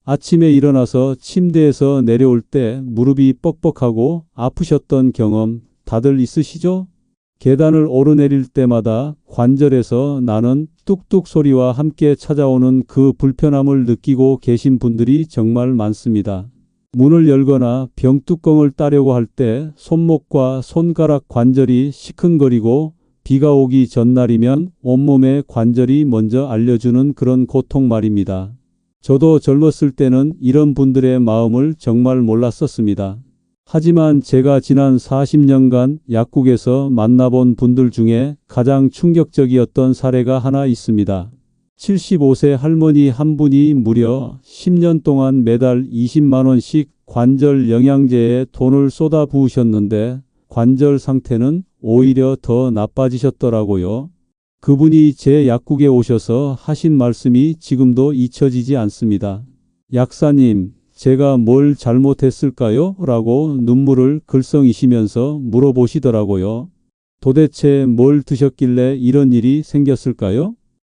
아침에 일어나서 침대에서 내려올 때 무릎이 뻑뻑하고 아프셨던 경험 다들 있으시죠? 계단을 오르내릴 때마다 관절에서 나는 뚝뚝 소리와 함께 찾아오는 그 불편함을 느끼고 계신 분들이 정말 많습니다. 문을 열거나 병뚜껑을 따려고 할 때 손목과 손가락 관절이 시큰거리고 비가 오기 전날이면 온몸의 관절이 먼저 알려주는 그런 고통 말입니다. 저도 젊었을 때는 이런 분들의 마음을 정말 몰랐었습니다. 하지만 제가 지난 40년간 약국에서 만나본 분들 중에 가장 충격적이었던 사례가 하나 있습니다. 75세 할머니 한 분이 무려 10년 동안 매달 20만 원씩 관절 영양제에 돈을 쏟아부으셨는데 관절 상태는 오히려 더 나빠지셨더라고요. 그분이 제 약국에 오셔서 하신 말씀이 지금도 잊혀지지 않습니다. 약사님, 제가 뭘 잘못했을까요? 라고 눈물을 글썽이시면서 물어보시더라고요. 도대체 뭘 드셨길래 이런 일이 생겼을까요?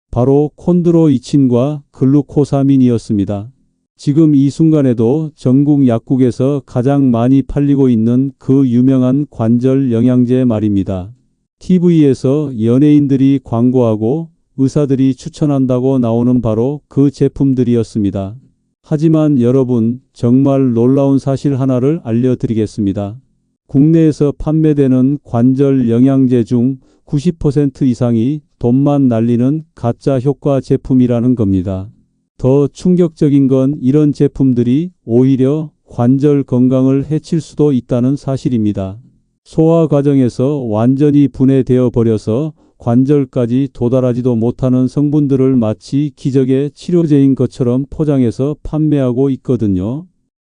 바로 콘드로이친과 글루코사민이었습니다. 지금 이 순간에도 전국 약국에서 가장 많이 팔리고 있는 그 유명한 관절 영양제 말입니다. TV에서 연예인들이 광고하고 의사들이 추천한다고 나오는 바로 그 제품들이었습니다. 하지만 여러분, 정말 놀라운 사실 하나를 알려드리겠습니다. 국내에서 판매되는 관절 영양제 중 90% 이상이 돈만 날리는 가짜 효과 제품이라는 겁니다. 더 충격적인 건 이런 제품들이 오히려 관절 건강을 해칠 수도 있다는 사실입니다. 소화 과정에서 완전히 분해되어 버려서 관절까지 도달하지도 못하는 성분들을 마치 기적의 치료제인 것처럼 포장해서 판매하고 있거든요.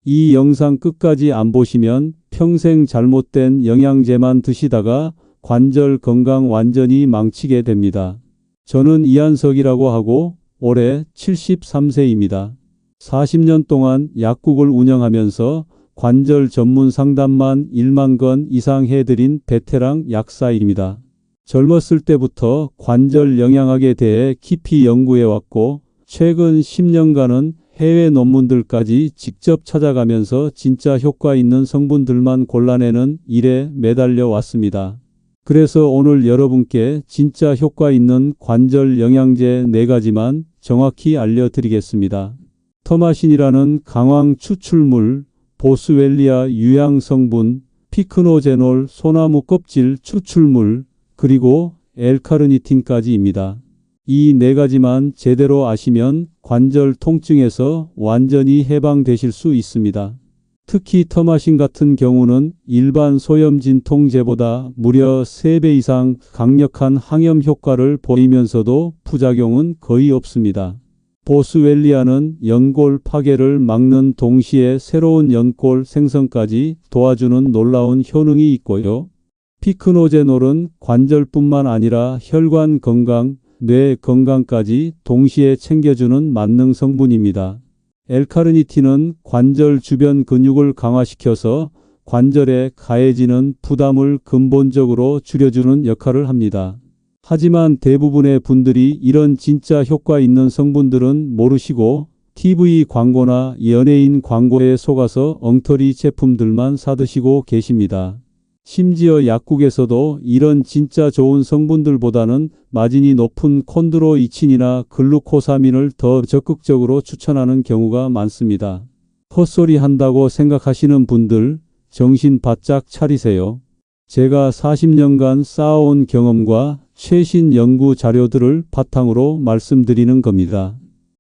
이 영상 끝까지 안 보시면 평생 잘못된 영양제만 드시다가 관절 건강 완전히 망치게 됩니다. 저는 이한석이라고 하고 올해 73세입니다. 40년 동안 약국을 운영하면서 관절 전문 상담만 1만 건 이상 해드린 베테랑 약사입니다. 젊었을 때부터 관절 영양학에 대해 깊이 연구해왔고 최근 10년간은 해외 논문들까지 직접 찾아가면서 진짜 효과 있는 성분들만 골라내는 일에 매달려 왔습니다. 그래서 오늘 여러분께 진짜 효과 있는 관절 영양제 4가지만 정확히 알려드리겠습니다. 터마신이라는 강황 추출물, 보스웰리아 유향 성분, 피크노제놀 소나무 껍질 추출물, 그리고 L-카르니틴까지입니다. 이 4가지만 제대로 아시면 관절 통증에서 완전히 해방되실 수 있습니다. 특히 터마신 같은 경우는 일반 소염 진통제보다 무려 3배 이상 강력한 항염 효과를 보이면서도 부작용은 거의 없습니다. 보스웰리아는 연골 파괴를 막는 동시에 새로운 연골 생성까지 도와주는 놀라운 효능이 있고요. 피크노제놀은 관절뿐만 아니라 혈관 건강, 뇌 건강까지 동시에 챙겨주는 만능 성분입니다. L-카르니틴은 관절 주변 근육을 강화시켜서 관절에 가해지는 부담을 근본적으로 줄여주는 역할을 합니다. 하지만 대부분의 분들이 이런 진짜 효과 있는 성분들은 모르시고 TV 광고나 연예인 광고에 속아서 엉터리 제품들만 사드시고 계십니다. 심지어 약국에서도 이런 진짜 좋은 성분들보다는 마진이 높은 콘드로이친이나 글루코사민을 더 적극적으로 추천하는 경우가 많습니다. 헛소리 한다고 생각하시는 분들 정신 바짝 차리세요. 제가 40년간 쌓아온 경험과 최신 연구 자료들을 바탕으로 말씀드리는 겁니다.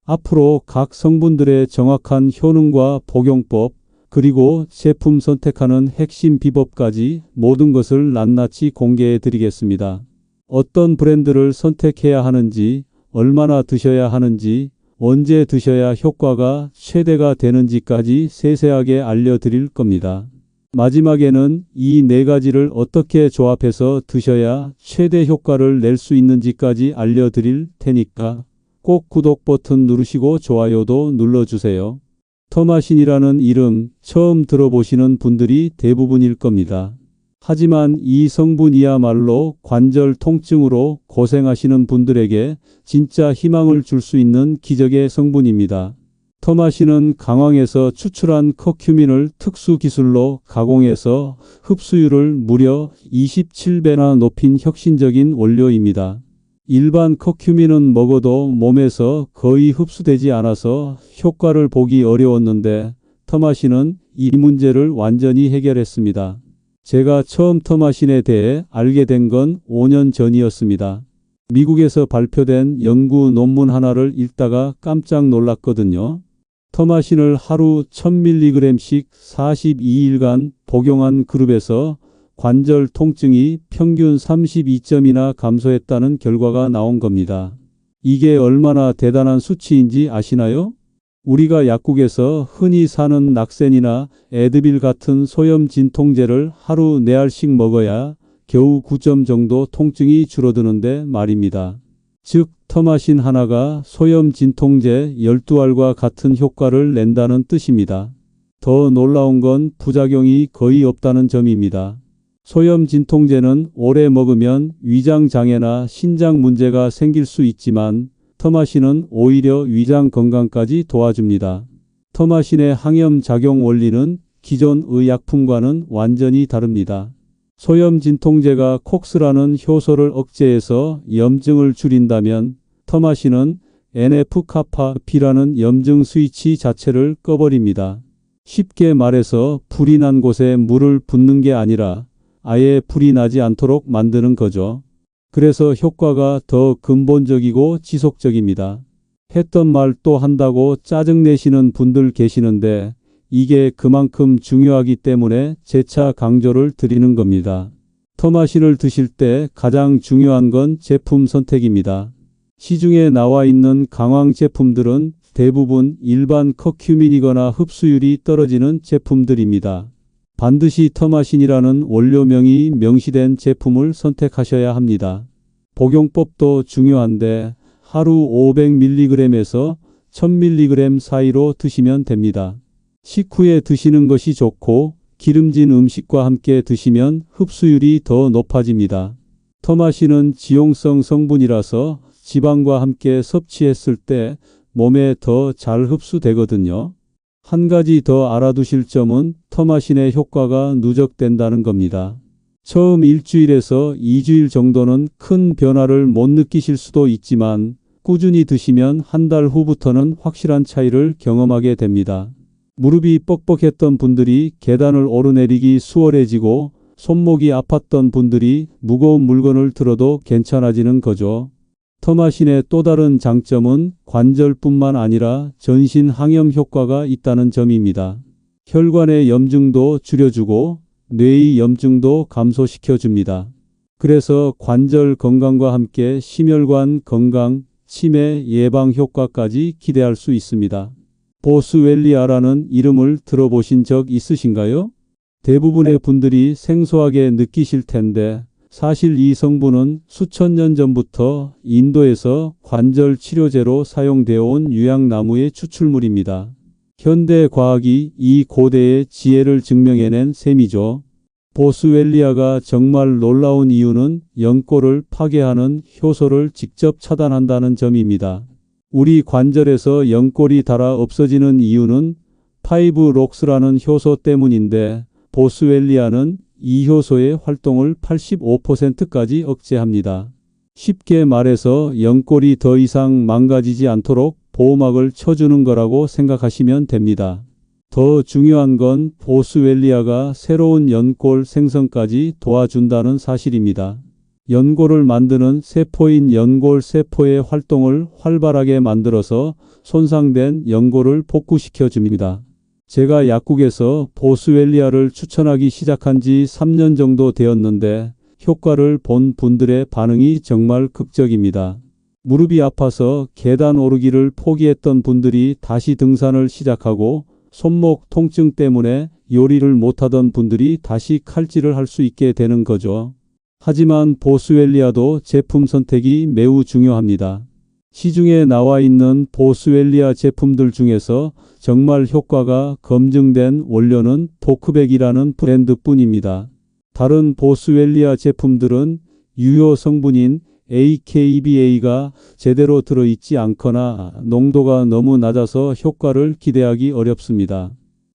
앞으로 각 성분들의 정확한 효능과 복용법, 그리고 제품 선택하는 핵심 비법까지 모든 것을 낱낱이 공개해 드리겠습니다. 어떤 브랜드를 선택해야 하는지, 얼마나 드셔야 하는지, 언제 드셔야 효과가 최대가 되는지까지 세세하게 알려드릴 겁니다. 마지막에는 이 4가지를 어떻게 조합해서 드셔야 최대 효과를 낼 수 있는지까지 알려드릴 테니까 꼭 구독 버튼 누르시고 좋아요도 눌러주세요. 터마신이라는 이름 처음 들어보시는 분들이 대부분일 겁니다. 하지만 이 성분이야말로 관절 통증으로 고생하시는 분들에게 진짜 희망을 줄 수 있는 기적의 성분입니다. 터마신은 강황에서 추출한 커큐민을 특수 기술로 가공해서 흡수율을 무려 27배나 높인 혁신적인 원료입니다. 일반 커큐민은 먹어도 몸에서 거의 흡수되지 않아서 효과를 보기 어려웠는데 터마신은 이 문제를 완전히 해결했습니다. 제가 처음 터마신에 대해 알게 된 건 5년 전이었습니다. 미국에서 발표된 연구 논문 하나를 읽다가 깜짝 놀랐거든요. 터마신을 하루 1000mg씩 42일간 복용한 그룹에서 관절 통증이 평균 32점이나 감소했다는 결과가 나온 겁니다. 이게 얼마나 대단한 수치인지 아시나요? 우리가 약국에서 흔히 사는 낙센이나 에드빌 같은 소염 진통제를 하루 4알씩 먹어야 겨우 9점 정도 통증이 줄어드는데 말입니다. 즉, 터마신 하나가 소염 진통제 12알과 같은 효과를 낸다는 뜻입니다. 더 놀라운 건 부작용이 거의 없다는 점입니다. 소염 진통제는 오래 먹으면 위장 장애나 신장 문제가 생길 수 있지만 터마신은 오히려 위장 건강까지 도와줍니다. 터마신의 항염 작용 원리는 기존 의약품과는 완전히 다릅니다. 소염 진통제가 콕스라는 효소를 억제해서 염증을 줄인다면 터마신은 NF-kappaB라는 염증 스위치 자체를 꺼버립니다. 쉽게 말해서 불이 난 곳에 물을 붓는 게 아니라 아예 불이 나지 않도록 만드는 거죠. 그래서 효과가 더 근본적이고 지속적입니다. 했던 말 또 한다고 짜증내시는 분들 계시는데 이게 그만큼 중요하기 때문에 재차 강조를 드리는 겁니다. 터마신을 드실 때 가장 중요한 건 제품 선택입니다. 시중에 나와 있는 강황 제품들은 대부분 일반 커큐민이거나 흡수율이 떨어지는 제품들입니다. 반드시 터마신이라는 원료명이 명시된 제품을 선택하셔야 합니다. 복용법도 중요한데 하루 500mg에서 1000mg 사이로 드시면 됩니다. 식후에 드시는 것이 좋고 기름진 음식과 함께 드시면 흡수율이 더 높아집니다. 터마신은 지용성 성분이라서 지방과 함께 섭취했을 때 몸에 더 잘 흡수되거든요. 한 가지 더 알아두실 점은 터마신의 효과가 누적된다는 겁니다. 처음 일주일에서 2주일 정도는 큰 변화를 못 느끼실 수도 있지만 꾸준히 드시면 한 달 후부터는 확실한 차이를 경험하게 됩니다. 무릎이 뻑뻑했던 분들이 계단을 오르내리기 수월해지고 손목이 아팠던 분들이 무거운 물건을 들어도 괜찮아지는 거죠. 터마신의 또 다른 장점은 관절뿐만 아니라 전신 항염 효과가 있다는 점입니다. 혈관의 염증도 줄여주고 뇌의 염증도 감소시켜줍니다. 그래서 관절 건강과 함께 심혈관 건강, 치매 예방 효과까지 기대할 수 있습니다. 보스웰리아라는 이름을 들어보신 적 있으신가요? 대부분의 분들이 생소하게 느끼실 텐데 사실 이 성분은 수천 년 전부터 인도에서 관절 치료제로 사용되어 온 유향나무의 추출물입니다. 현대 과학이 이 고대의 지혜를 증명해낸 셈이죠. 보스웰리아가 정말 놀라운 이유는 연골을 파괴하는 효소를 직접 차단한다는 점입니다. 우리 관절에서 연골이 닳아 없어지는 이유는 파이브록스라는 효소 때문인데 보스웰리아는 이 효소의 활동을 85%까지 억제합니다. 쉽게 말해서 연골이 더 이상 망가지지 않도록 보호막을 쳐주는 거라고 생각하시면 됩니다. 더 중요한 건 보스웰리아가 새로운 연골 생성까지 도와준다는 사실입니다. 연골을 만드는 세포인 연골세포의 활동을 활발하게 만들어서 손상된 연골을 복구시켜 줍니다. 제가 약국에서 보스웰리아를 추천하기 시작한 지 3년 정도 되었는데 효과를 본 분들의 반응이 정말 극적입니다. 무릎이 아파서 계단 오르기를 포기했던 분들이 다시 등산을 시작하고 손목 통증 때문에 요리를 못하던 분들이 다시 칼질을 할 수 있게 되는 거죠. 하지만 보스웰리아도 제품 선택이 매우 중요합니다. 시중에 나와 있는 보스웰리아 제품들 중에서 정말 효과가 검증된 원료는 도크백이라는 브랜드뿐입니다. 다른 보스웰리아 제품들은 유효 성분인 AKBA가 제대로 들어있지 않거나 농도가 너무 낮아서 효과를 기대하기 어렵습니다.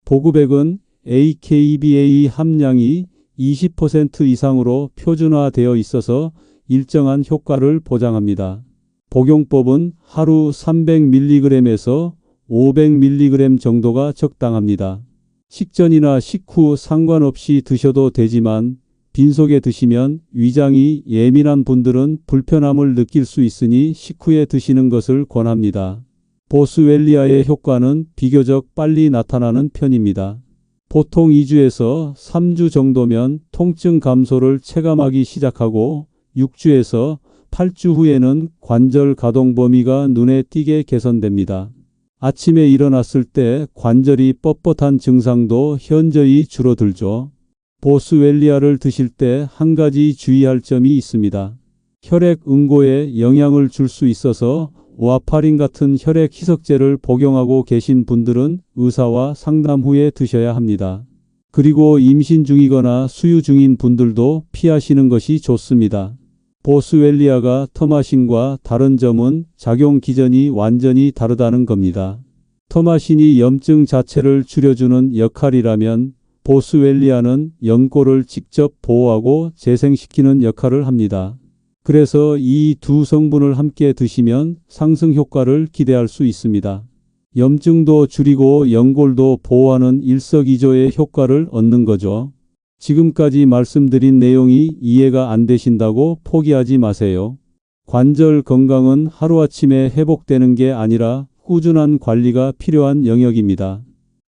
보급액은 AKBA 함량이 20% 이상으로 표준화되어 있어서 일정한 효과를 보장합니다. 복용법은 하루 300mg에서 500mg 정도가 적당합니다. 식전이나 식후 상관없이 드셔도 되지만 빈속에 드시면 위장이 예민한 분들은 불편함을 느낄 수 있으니 식후에 드시는 것을 권합니다. 보스웰리아의 효과는 비교적 빨리 나타나는 편입니다. 보통 2주에서 3주 정도면 통증 감소를 체감하기 시작하고 6주에서 8주 후에는 관절 가동 범위가 눈에 띄게 개선됩니다. 아침에 일어났을 때 관절이 뻣뻣한 증상도 현저히 줄어들죠. 보스웰리아를 드실 때 한 가지 주의할 점이 있습니다. 혈액 응고에 영향을 줄 수 있어서 와파린 같은 혈액 희석제를 복용하고 계신 분들은 의사와 상담 후에 드셔야 합니다. 그리고 임신 중이거나 수유 중인 분들도 피하시는 것이 좋습니다. 보스웰리아가 터마신과 다른 점은 작용 기전이 완전히 다르다는 겁니다. 터마신이 염증 자체를 줄여주는 역할이라면 보스웰리아는 연골을 직접 보호하고 재생시키는 역할을 합니다. 그래서 이 두 성분을 함께 드시면 상승 효과를 기대할 수 있습니다. 염증도 줄이고 연골도 보호하는 일석이조의 효과를 얻는 거죠. 지금까지 말씀드린 내용이 이해가 안 되신다고 포기하지 마세요. 관절 건강은 하루아침에 회복되는 게 아니라 꾸준한 관리가 필요한 영역입니다.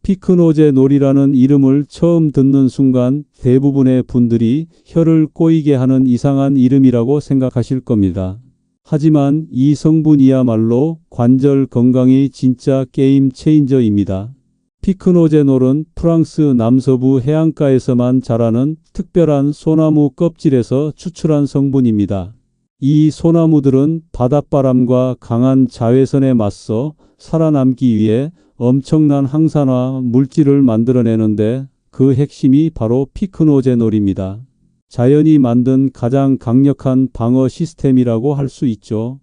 피크노제놀이라는 이름을 처음 듣는 순간 대부분의 분들이 혀를 꼬이게 하는 이상한 이름이라고 생각하실 겁니다. 하지만 이 성분이야말로 관절 건강의 진짜 게임 체인저입니다. 피크노제놀은 프랑스 남서부 해안가에서만 자라는 특별한 소나무 껍질에서 추출한 성분입니다. 이 소나무들은 바닷바람과 강한 자외선에 맞서 살아남기 위해 엄청난 항산화 물질을 만들어내는데 그 핵심이 바로 피크노제놀입니다. 자연이 만든 가장 강력한 방어 시스템이라고 할 수 있죠.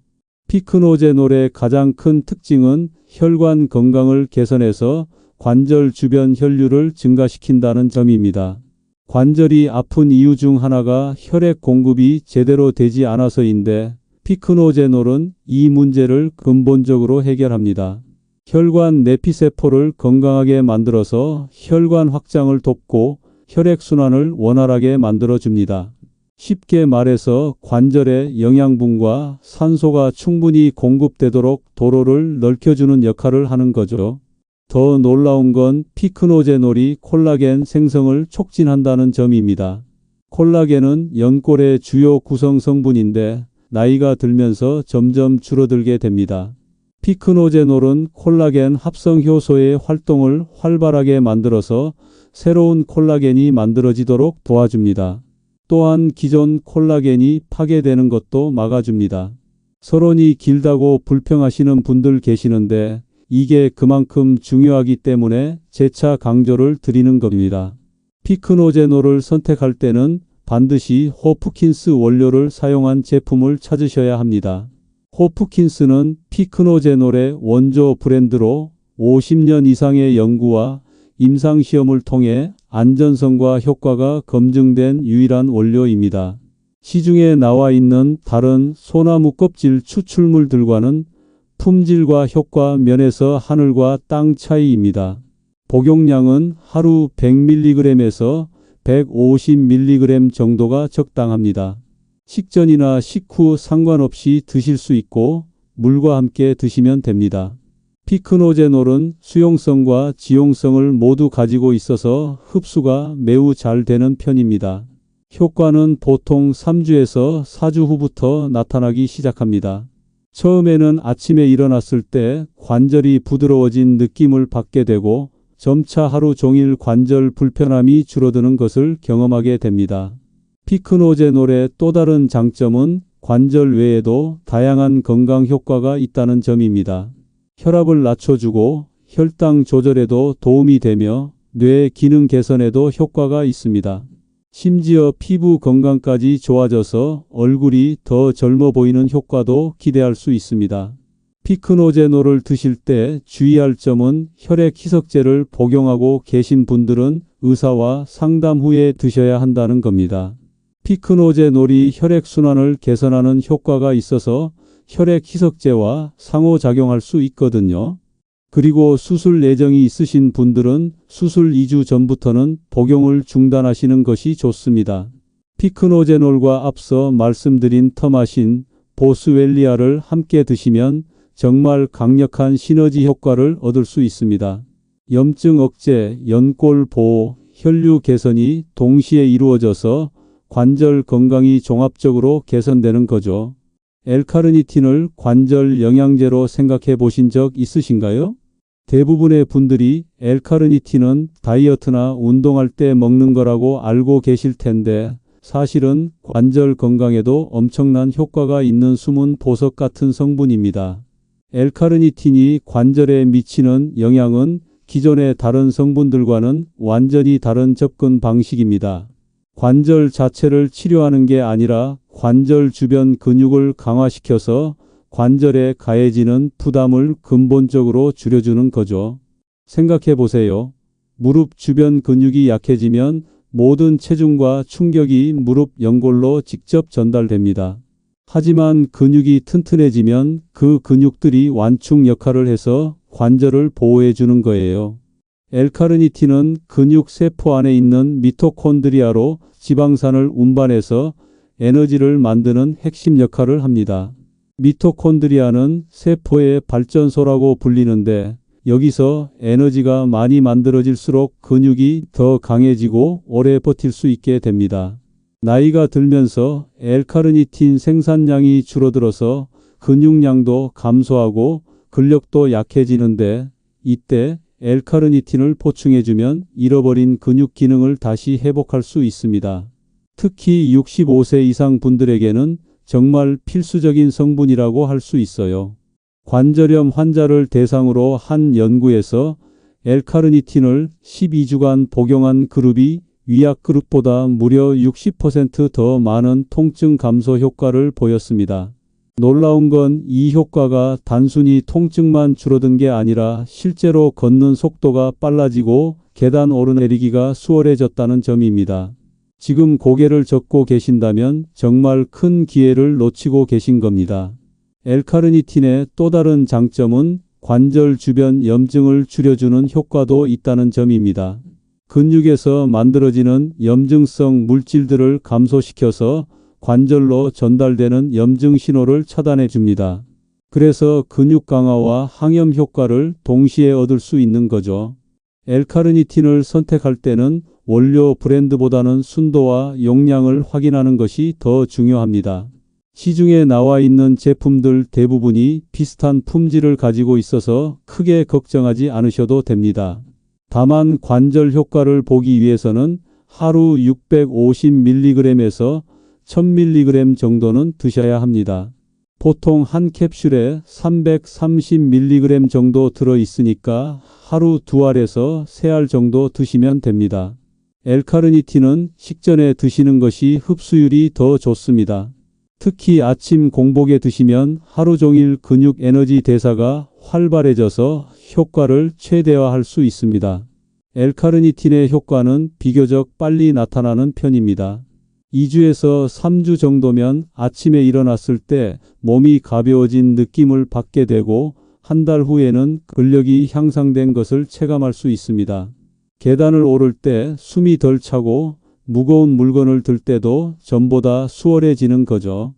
피크노제놀의 가장 큰 특징은 혈관 건강을 개선해서 관절 주변 혈류를 증가시킨다는 점입니다. 관절이 아픈 이유 중 하나가 혈액 공급이 제대로 되지 않아서인데 피크노제놀은 이 문제를 근본적으로 해결합니다. 혈관 내피세포를 건강하게 만들어서 혈관 확장을 돕고 혈액순환을 원활하게 만들어줍니다. 쉽게 말해서 관절에 영양분과 산소가 충분히 공급되도록 도로를 넓혀주는 역할을 하는 거죠. 더 놀라운 건 피크노제놀이 콜라겐 생성을 촉진한다는 점입니다. 콜라겐은 연골의 주요 구성 성분인데 나이가 들면서 점점 줄어들게 됩니다. 피크노제놀은 콜라겐 합성 효소의 활동을 활발하게 만들어서 새로운 콜라겐이 만들어지도록 도와줍니다. 또한 기존 콜라겐이 파괴되는 것도 막아줍니다. 서론이 길다고 불평하시는 분들 계시는데 이게 그만큼 중요하기 때문에 재차 강조를 드리는 겁니다. 피크노제놀을 선택할 때는 반드시 호프킨스 원료를 사용한 제품을 찾으셔야 합니다. 호프킨스는 피크노제놀의 원조 브랜드로 50년 이상의 연구와 임상시험을 통해 안전성과 효과가 검증된 유일한 원료입니다. 시중에 나와 있는 다른 소나무 껍질 추출물들과는 품질과 효과 면에서 하늘과 땅 차이입니다. 복용량은 하루 100mg에서 150mg 정도가 적당합니다. 식전이나 식후 상관없이 드실 수 있고 물과 함께 드시면 됩니다. 피크노제놀은 수용성과 지용성을 모두 가지고 있어서 흡수가 매우 잘 되는 편입니다. 효과는 보통 3주에서 4주 후부터 나타나기 시작합니다. 처음에는 아침에 일어났을 때 관절이 부드러워진 느낌을 받게 되고 점차 하루 종일 관절 불편함이 줄어드는 것을 경험하게 됩니다. 피크노제놀의 또 다른 장점은 관절 외에도 다양한 건강 효과가 있다는 점입니다. 혈압을 낮춰주고 혈당 조절에도 도움이 되며 뇌 기능 개선에도 효과가 있습니다. 심지어 피부 건강까지 좋아져서 얼굴이 더 젊어 보이는 효과도 기대할 수 있습니다. 피크노제놀을 드실 때 주의할 점은 혈액 희석제를 복용하고 계신 분들은 의사와 상담 후에 드셔야 한다는 겁니다. 피크노제놀이 혈액순환을 개선하는 효과가 있어서 혈액 희석제와 상호작용할 수 있거든요. 그리고 수술 예정이 있으신 분들은 수술 2주 전부터는 복용을 중단하시는 것이 좋습니다. 피크노제놀과 앞서 말씀드린 터마신, 보스웰리아를 함께 드시면 정말 강력한 시너지 효과를 얻을 수 있습니다. 염증 억제, 연골 보호, 혈류 개선이 동시에 이루어져서 관절 건강이 종합적으로 개선되는 거죠. L카르니틴을 관절 영양제로 생각해 보신 적 있으신가요? 대부분의 분들이 L카르니틴은 다이어트나 운동할 때 먹는 거라고 알고 계실 텐데 사실은 관절 건강에도 엄청난 효과가 있는 숨은 보석 같은 성분입니다. L카르니틴이 관절에 미치는 영향은 기존의 다른 성분들과는 완전히 다른 접근 방식입니다. 관절 자체를 치료하는 게 아니라 관절 주변 근육을 강화시켜서 관절에 가해지는 부담을 근본적으로 줄여주는 거죠. 생각해 보세요. 무릎 주변 근육이 약해지면 모든 체중과 충격이 무릎 연골로 직접 전달됩니다. 하지만 근육이 튼튼해지면 그 근육들이 완충 역할을 해서 관절을 보호해 주는 거예요. L카르니틴은 근육 세포 안에 있는 미토콘드리아로 지방산을 운반해서 에너지를 만드는 핵심 역할을 합니다. 미토콘드리아는 세포의 발전소라고 불리는데 여기서 에너지가 많이 만들어질수록 근육이 더 강해지고 오래 버틸 수 있게 됩니다. 나이가 들면서 L카르니틴 생산량이 줄어들어서 근육량도 감소하고 근력도 약해지는데 이때 L카르니틴을 보충해주면 잃어버린 근육 기능을 다시 회복할 수 있습니다. 특히 65세 이상 분들에게는 정말 필수적인 성분이라고 할 수 있어요. 관절염 환자를 대상으로 한 연구에서 L카르니틴을 12주간 복용한 그룹이 위약 그룹보다 무려 60% 더 많은 통증 감소 효과를 보였습니다. 놀라운 건 이 효과가 단순히 통증만 줄어든 게 아니라 실제로 걷는 속도가 빨라지고 계단 오르내리기가 수월해졌다는 점입니다. 지금 고개를 젓고 계신다면 정말 큰 기회를 놓치고 계신 겁니다. L카르니틴의 또 다른 장점은 관절 주변 염증을 줄여주는 효과도 있다는 점입니다. 근육에서 만들어지는 염증성 물질들을 감소시켜서 관절로 전달되는 염증 신호를 차단해 줍니다. 그래서 근육 강화와 항염 효과를 동시에 얻을 수 있는 거죠. L카르니틴을 선택할 때는 원료 브랜드보다는 순도와 용량을 확인하는 것이 더 중요합니다. 시중에 나와 있는 제품들 대부분이 비슷한 품질을 가지고 있어서 크게 걱정하지 않으셔도 됩니다. 다만 관절 효과를 보기 위해서는 하루 650mg에서 1000mg 정도는 드셔야 합니다. 보통 한 캡슐에 330mg 정도 들어있으니까 하루 2알에서 3알 정도 드시면 됩니다. L카르니틴은 식전에 드시는 것이 흡수율이 더 좋습니다. 특히 아침 공복에 드시면 하루 종일 근육 에너지 대사가 활발해져서 효과를 최대화할 수 있습니다. L카르니틴의 효과는 비교적 빨리 나타나는 편입니다. 2주에서 3주 정도면 아침에 일어났을 때 몸이 가벼워진 느낌을 받게 되고 한 달 후에는 근력이 향상된 것을 체감할 수 있습니다. 계단을 오를 때 숨이 덜 차고 무거운 물건을 들 때도 전보다 수월해지는 거죠.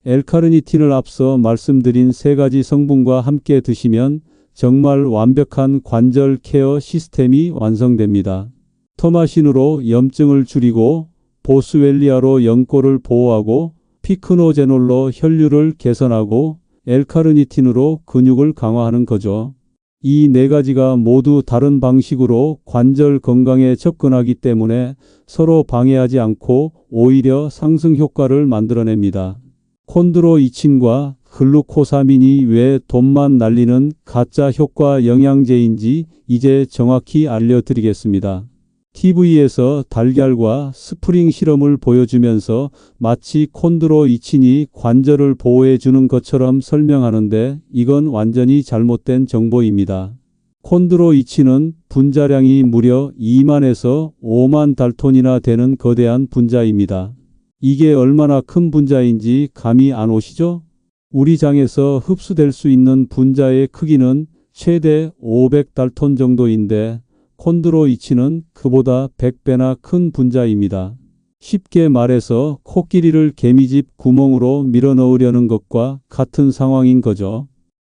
L카르니틴을 앞서 말씀드린 3가지 성분과 함께 드시면 정말 완벽한 관절 케어 시스템이 완성됩니다. 터마신으로 염증을 줄이고 보스웰리아로 연골을 보호하고 피크노제놀로 혈류를 개선하고 L카르니틴으로 근육을 강화하는 거죠. 이 4가지가 모두 다른 방식으로 관절 건강에 접근하기 때문에 서로 방해하지 않고 오히려 상승 효과를 만들어냅니다. 콘드로이친과 글루코사민이 왜 돈만 날리는 가짜 효과 영양제인지 이제 정확히 알려드리겠습니다. TV에서 달걀과 스프링 실험을 보여주면서 마치 콘드로이친이 관절을 보호해주는 것처럼 설명하는데 이건 완전히 잘못된 정보입니다. 콘드로이친은 분자량이 무려 2만에서 5만 달톤이나 되는 거대한 분자입니다. 이게 얼마나 큰 분자인지 감이 안 오시죠? 우리 장에서 흡수될 수 있는 분자의 크기는 최대 500달톤 정도인데 콘드로이친은 그보다 100배나 큰 분자입니다. 쉽게 말해서 코끼리를 개미집 구멍으로 밀어넣으려는 것과 같은 상황인 거죠.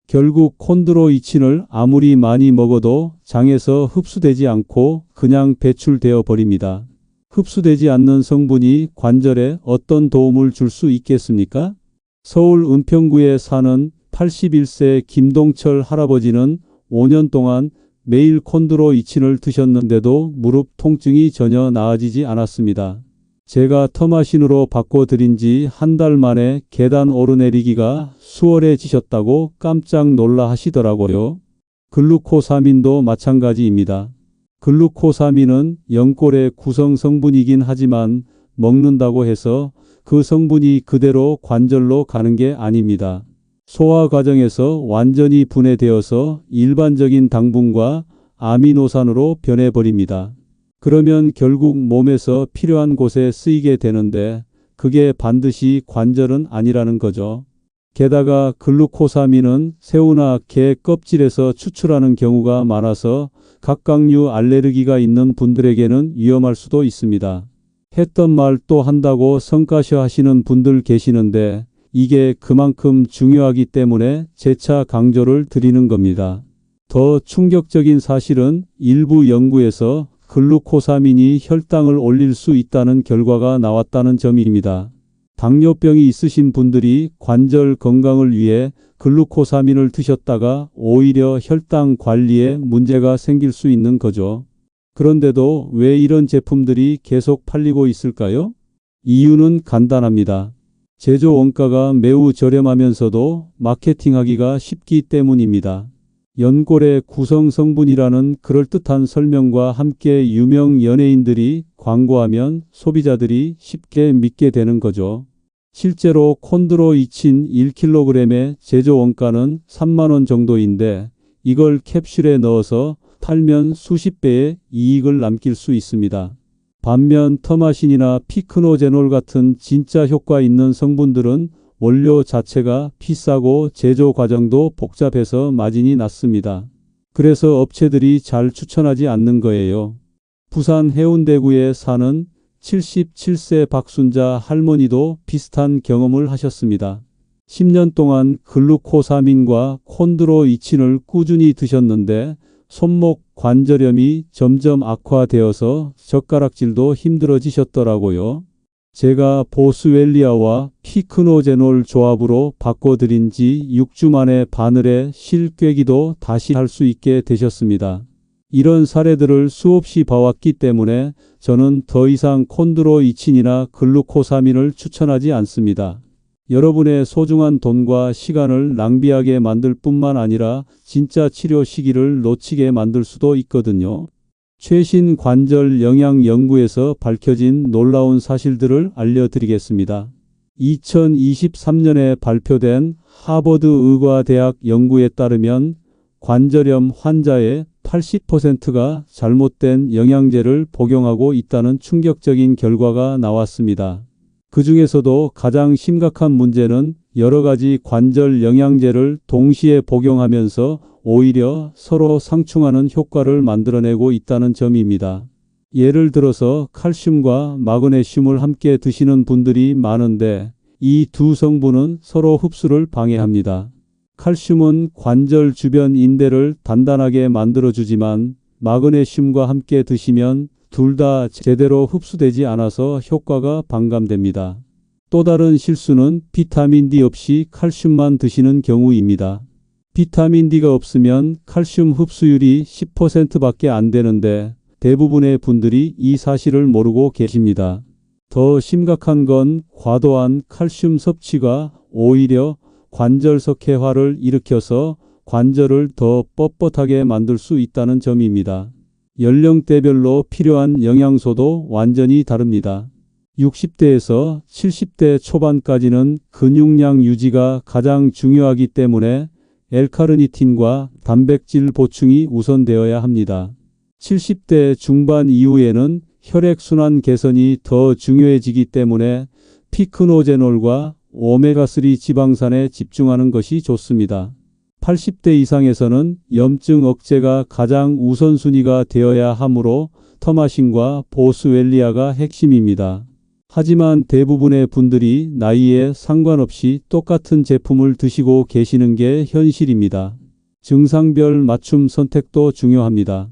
결국 콘드로이친을 아무리 많이 먹어도 장에서 흡수되지 않고 그냥 배출되어 버립니다. 흡수되지 않는 성분이 관절에 어떤 도움을 줄 수 있겠습니까? 서울 은평구에 사는 81세 김동철 할아버지는 5년 동안 매일 콘드로이친을 드셨는데도 무릎 통증이 전혀 나아지지 않았습니다. 제가 터마신으로 바꿔드린 지 한 달 만에 계단 오르내리기가 수월해지셨다고 깜짝 놀라 하시더라고요. 글루코사민도 마찬가지입니다. 글루코사민은 연골의 구성 성분이긴 하지만 먹는다고 해서 그 성분이 그대로 관절로 가는 게 아닙니다. 소화 과정에서 완전히 분해되어서 일반적인 당분과 아미노산으로 변해버립니다. 그러면 결국 몸에서 필요한 곳에 쓰이게 되는데 그게 반드시 관절은 아니라는 거죠. 게다가 글루코사민은 새우나 게 껍질에서 추출하는 경우가 많아서 각각류 알레르기가 있는 분들에게는 위험할 수도 있습니다. 했던 말 또 한다고 성가셔 하시는 분들 계시는데 이게 그만큼 중요하기 때문에 재차 강조를 드리는 겁니다. 더 충격적인 사실은 일부 연구에서 글루코사민이 혈당을 올릴 수 있다는 결과가 나왔다는 점입니다. 당뇨병이 있으신 분들이 관절 건강을 위해 글루코사민을 드셨다가 오히려 혈당 관리에 문제가 생길 수 있는 거죠. 그런데도 왜 이런 제품들이 계속 팔리고 있을까요? 이유는 간단합니다. 제조 원가가 매우 저렴하면서도 마케팅하기가 쉽기 때문입니다. 연골의 구성 성분이라는 그럴듯한 설명과 함께 유명 연예인들이 광고하면 소비자들이 쉽게 믿게 되는 거죠. 실제로 콘드로이친 1kg의 제조 원가는 3만 원 정도인데 이걸 캡슐에 넣어서 팔면 수십 배의 이익을 남길 수 있습니다. 반면 터마신이나 피크노제놀 같은 진짜 효과 있는 성분들은 원료 자체가 비싸고 제조 과정도 복잡해서 마진이 낮습니다. 그래서 업체들이 잘 추천하지 않는 거예요. 부산 해운대구에 사는 77세 박순자 할머니도 비슷한 경험을 하셨습니다. 10년 동안 글루코사민과 콘드로이친을 꾸준히 드셨는데 손목 관절염이 점점 악화되어서 젓가락질도 힘들어지셨더라고요. 제가 보스웰리아와 피크노제놀 조합으로 바꿔드린 지 6주 만에 바늘에 실 꿰기도 다시 할 수 있게 되셨습니다. 이런 사례들을 수없이 봐왔기 때문에 저는 더 이상 콘드로이친이나 글루코사민을 추천하지 않습니다. 여러분의 소중한 돈과 시간을 낭비하게 만들 뿐만 아니라 진짜 치료 시기를 놓치게 만들 수도 있거든요. 최신 관절 영양 연구에서 밝혀진 놀라운 사실들을 알려드리겠습니다. 2023년에 발표된 하버드 의과대학 연구에 따르면 관절염 환자의 80%가 잘못된 영양제를 복용하고 있다는 충격적인 결과가 나왔습니다. 그 중에서도 가장 심각한 문제는 여러 가지 관절 영양제를 동시에 복용하면서 오히려 서로 상충하는 효과를 만들어내고 있다는 점입니다. 예를 들어서 칼슘과 마그네슘을 함께 드시는 분들이 많은데 이 두 성분은 서로 흡수를 방해합니다. 칼슘은 관절 주변 인대를 단단하게 만들어주지만 마그네슘과 함께 드시면 둘 다 제대로 흡수되지 않아서 효과가 반감됩니다. 또 다른 실수는 비타민 D 없이 칼슘만 드시는 경우입니다. 비타민 D가 없으면 칼슘 흡수율이 10%밖에 안 되는데 대부분의 분들이 이 사실을 모르고 계십니다. 더 심각한 건 과도한 칼슘 섭취가 오히려 관절 석회화를 일으켜서 관절을 더 뻣뻣하게 만들 수 있다는 점입니다. 연령대별로 필요한 영양소도 완전히 다릅니다. 60대에서 70대 초반까지는 근육량 유지가 가장 중요하기 때문에 L카르니틴과 단백질 보충이 우선되어야 합니다. 70대 중반 이후에는 혈액순환 개선이 더 중요해지기 때문에 피크노제놀과 오메가3 지방산에 집중하는 것이 좋습니다. 80대 이상에서는 염증 억제가 가장 우선순위가 되어야 하므로 터마신과 보스웰리아가 핵심입니다. 하지만 대부분의 분들이 나이에 상관없이 똑같은 제품을 드시고 계시는 게 현실입니다. 증상별 맞춤 선택도 중요합니다.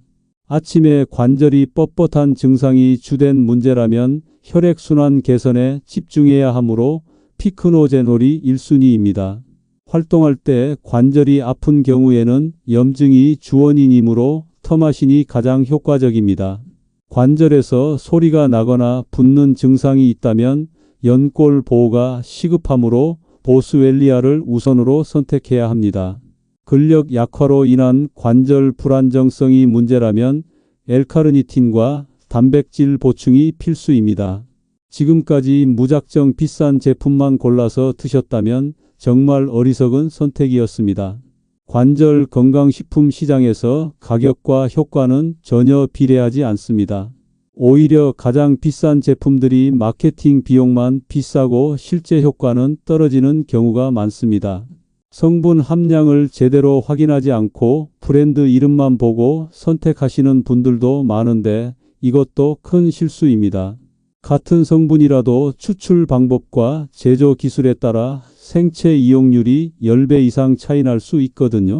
아침에 관절이 뻣뻣한 증상이 주된 문제라면 혈액순환 개선에 집중해야 하므로 피크노제놀이 1순위입니다. 활동할 때 관절이 아픈 경우에는 염증이 주원인이므로 터마신이 가장 효과적입니다. 관절에서 소리가 나거나 붓는 증상이 있다면 연골 보호가 시급하므로 보스웰리아를 우선으로 선택해야 합니다. 근력 약화로 인한 관절 불안정성이 문제라면 L카르니틴과 단백질 보충이 필수입니다. 지금까지 무작정 비싼 제품만 골라서 드셨다면 정말 어리석은 선택이었습니다. 관절 건강식품 시장에서 가격과 효과는 전혀 비례하지 않습니다. 오히려 가장 비싼 제품들이 마케팅 비용만 비싸고 실제 효과는 떨어지는 경우가 많습니다. 성분 함량을 제대로 확인하지 않고 브랜드 이름만 보고 선택하시는 분들도 많은데 이것도 큰 실수입니다. 같은 성분이라도 추출 방법과 제조 기술에 따라 생체 이용률이 10배 이상 차이 날 수 있거든요.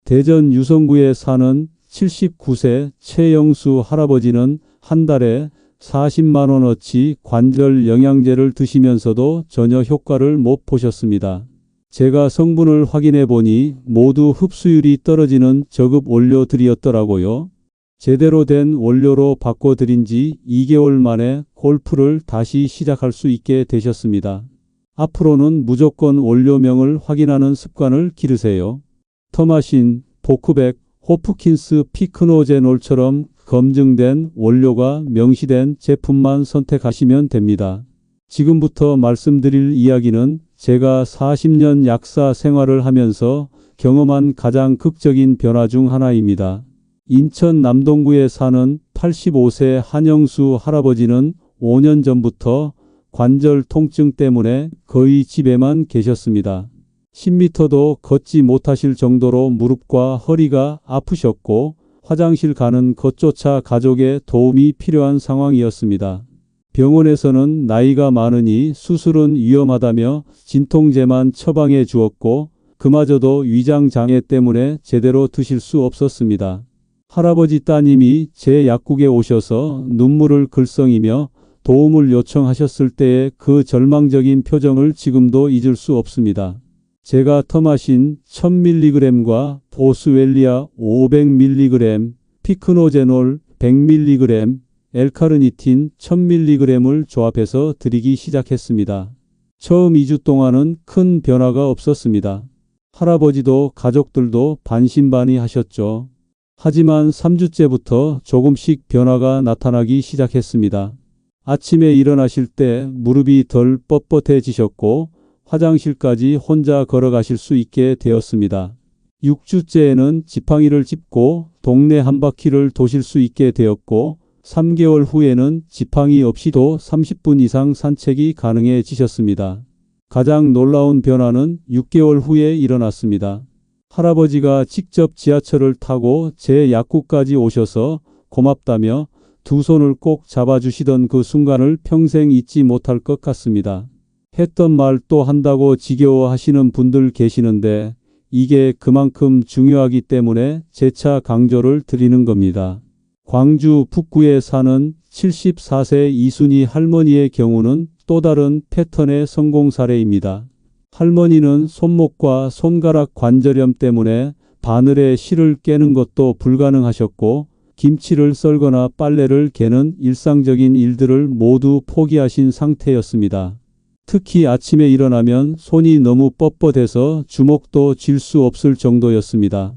대전 유성구에 사는 79세 최영수 할아버지는 한 달에 40만 원어치 관절 영양제를 드시면서도 전혀 효과를 못 보셨습니다. 제가 성분을 확인해 보니 모두 흡수율이 떨어지는 저급 원료들이었더라고요. 제대로 된 원료로 바꿔드린 지 2개월 만에 골프를 다시 시작할 수 있게 되셨습니다. 앞으로는 무조건 원료명을 확인하는 습관을 기르세요. 터마신, 보크백, 호프킨스 피크노제놀처럼 검증된 원료가 명시된 제품만 선택하시면 됩니다. 지금부터 말씀드릴 이야기는 제가 40년 약사 생활을 하면서 경험한 가장 극적인 변화 중 하나입니다. 인천 남동구에 사는 85세 한영수 할아버지는 5년 전부터 관절 통증 때문에 거의 집에만 계셨습니다. 10m도 걷지 못하실 정도로 무릎과 허리가 아프셨고 화장실 가는 것조차 가족의 도움이 필요한 상황이었습니다. 병원에서는 나이가 많으니 수술은 위험하다며 진통제만 처방해 주었고 그마저도 위장 장애 때문에 제대로 드실 수 없었습니다. 할아버지 따님이 제 약국에 오셔서 눈물을 글썽이며 도움을 요청하셨을 때의 그 절망적인 표정을 지금도 잊을 수 없습니다. 제가 터마신 1000mg과 보스웰리아 500mg, 피크노제놀 100mg, L카르니틴 1000mg을 조합해서 드리기 시작했습니다. 처음 2주 동안은 큰 변화가 없었습니다. 할아버지도 가족들도 반신반의하셨죠. 하지만 3주째부터 조금씩 변화가 나타나기 시작했습니다. 아침에 일어나실 때 무릎이 덜 뻣뻣해지셨고 화장실까지 혼자 걸어가실 수 있게 되었습니다. 6주째에는 지팡이를 짚고 동네 한 바퀴를 도실 수 있게 되었고 3개월 후에는 지팡이 없이도 30분 이상 산책이 가능해지셨습니다. 가장 놀라운 변화는 6개월 후에 일어났습니다. 할아버지가 직접 지하철을 타고 제 약국까지 오셔서 고맙다며 두 손을 꼭 잡아주시던 그 순간을 평생 잊지 못할 것 같습니다. 했던 말 또 한다고 지겨워하시는 분들 계시는데 이게 그만큼 중요하기 때문에 재차 강조를 드리는 겁니다. 광주 북구에 사는 74세 이순희 할머니의 경우는 또 다른 패턴의 성공 사례입니다. 할머니는 손목과 손가락 관절염 때문에 바늘에 실을 깨는 것도 불가능하셨고 김치를 썰거나 빨래를 개는 일상적인 일들을 모두 포기하신 상태였습니다. 특히 아침에 일어나면 손이 너무 뻣뻣해서 주먹도 쥘 수 없을 정도였습니다.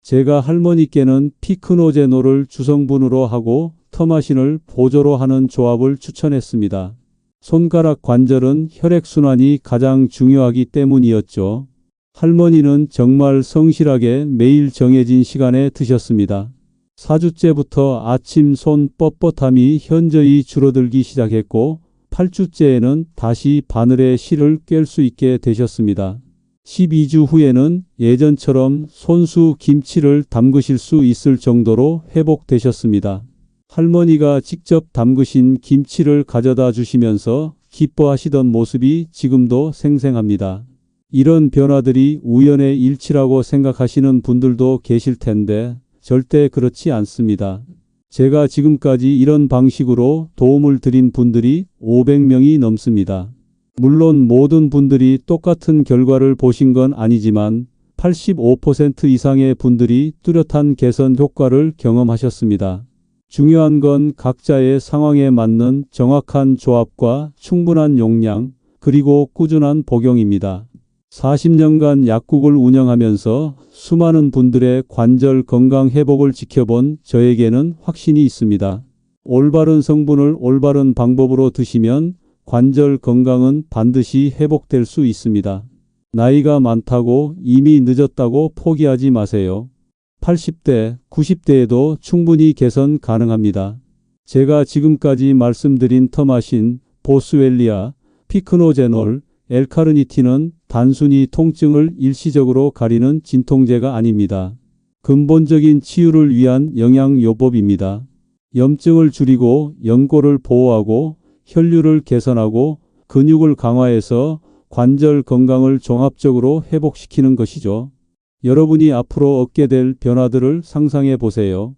제가 할머니께는 피크노제놀을 주성분으로 하고 터마신을 보조로 하는 조합을 추천했습니다. 손가락 관절은 혈액순환이 가장 중요하기 때문이었죠. 할머니는 정말 성실하게 매일 정해진 시간에 드셨습니다. 4주째부터 아침 손 뻣뻣함이 현저히 줄어들기 시작했고 8주째에는 다시 바늘에 실을 꿰을 수 있게 되셨습니다. 12주 후에는 예전처럼 손수 김치를 담그실 수 있을 정도로 회복되셨습니다. 할머니가 직접 담그신 김치를 가져다 주시면서 기뻐하시던 모습이 지금도 생생합니다. 이런 변화들이 우연의 일치라고 생각하시는 분들도 계실 텐데 절대 그렇지 않습니다. 제가 지금까지 이런 방식으로 도움을 드린 분들이 500명이 넘습니다. 물론 모든 분들이 똑같은 결과를 보신 건 아니지만 85% 이상의 분들이 뚜렷한 개선 효과를 경험하셨습니다. 중요한 건 각자의 상황에 맞는 정확한 조합과 충분한 용량, 그리고 꾸준한 복용입니다. 40년간 약국을 운영하면서 수많은 분들의 관절 건강 회복을 지켜본 저에게는 확신이 있습니다. 올바른 성분을 올바른 방법으로 드시면 관절 건강은 반드시 회복될 수 있습니다. 나이가 많다고 이미 늦었다고 포기하지 마세요. 80대, 90대에도 충분히 개선 가능합니다. 제가 지금까지 말씀드린 터마신, 보스웰리아, 피크노제놀, L-카르니틴은 단순히 통증을 일시적으로 가리는 진통제가 아닙니다. 근본적인 치유를 위한 영양요법입니다. 염증을 줄이고 연골을 보호하고 혈류를 개선하고 근육을 강화해서 관절 건강을 종합적으로 회복시키는 것이죠. 여러분이 앞으로 얻게 될 변화들을 상상해 보세요.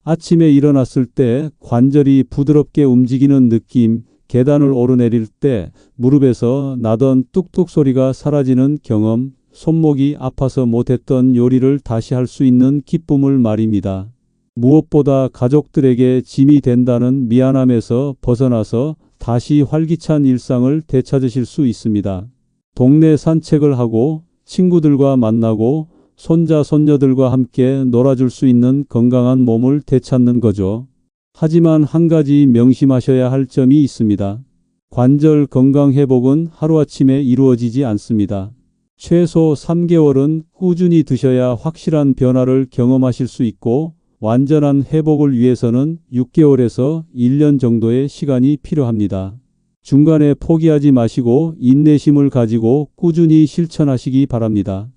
아침에 일어났을 때 관절이 부드럽게 움직이는 느낌, 계단을 오르내릴 때 무릎에서 나던 뚝뚝 소리가 사라지는 경험, 손목이 아파서 못했던 요리를 다시 할 수 있는 기쁨을 말입니다. 무엇보다 가족들에게 짐이 된다는 미안함에서 벗어나서 다시 활기찬 일상을 되찾으실 수 있습니다. 동네 산책을 하고 친구들과 만나고 손자 손녀들과 함께 놀아줄 수 있는 건강한 몸을 되찾는 거죠. 하지만 한 가지 명심하셔야 할 점이 있습니다. 관절 건강 회복은 하루아침에 이루어지지 않습니다. 최소 3개월은 꾸준히 드셔야 확실한 변화를 경험하실 수 있고 완전한 회복을 위해서는 6개월에서 1년 정도의 시간이 필요합니다. 중간에 포기하지 마시고 인내심을 가지고 꾸준히 실천하시기 바랍니다.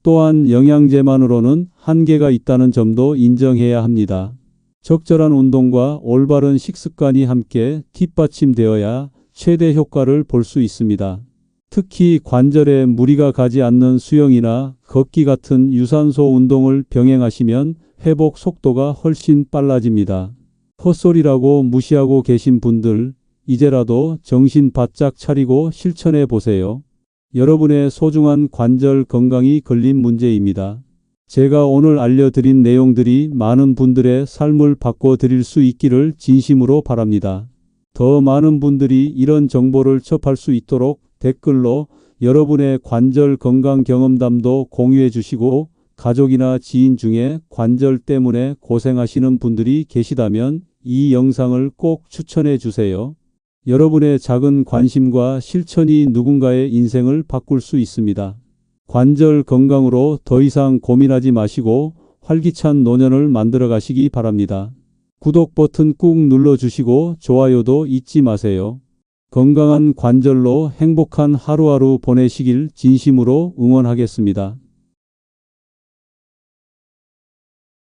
또한 영양제만으로는 한계가 있다는 점도 인정해야 합니다. 적절한 운동과 올바른 식습관이 함께 뒷받침되어야 최대 효과를 볼 수 있습니다. 특히 관절에 무리가 가지 않는 수영이나 걷기 같은 유산소 운동을 병행하시면 회복 속도가 훨씬 빨라집니다. 헛소리라고 무시하고 계신 분들, 이제라도 정신 바짝 차리고 실천해 보세요. 여러분의 소중한 관절 건강이 걸린 문제입니다. 제가 오늘 알려드린 내용들이 많은 분들의 삶을 바꿔드릴 수 있기를 진심으로 바랍니다. 더 많은 분들이 이런 정보를 접할 수 있도록 댓글로 여러분의 관절 건강 경험담도 공유해 주시고 가족이나 지인 중에 관절 때문에 고생하시는 분들이 계시다면 이 영상을 꼭 추천해 주세요. 여러분의 작은 관심과 실천이 누군가의 인생을 바꿀 수 있습니다. 관절 건강으로 더 이상 고민하지 마시고 활기찬 노년을 만들어 가시기 바랍니다. 구독 버튼 꾹 눌러주시고 좋아요도 잊지 마세요. 건강한 관절로 행복한 하루하루 보내시길 진심으로 응원하겠습니다.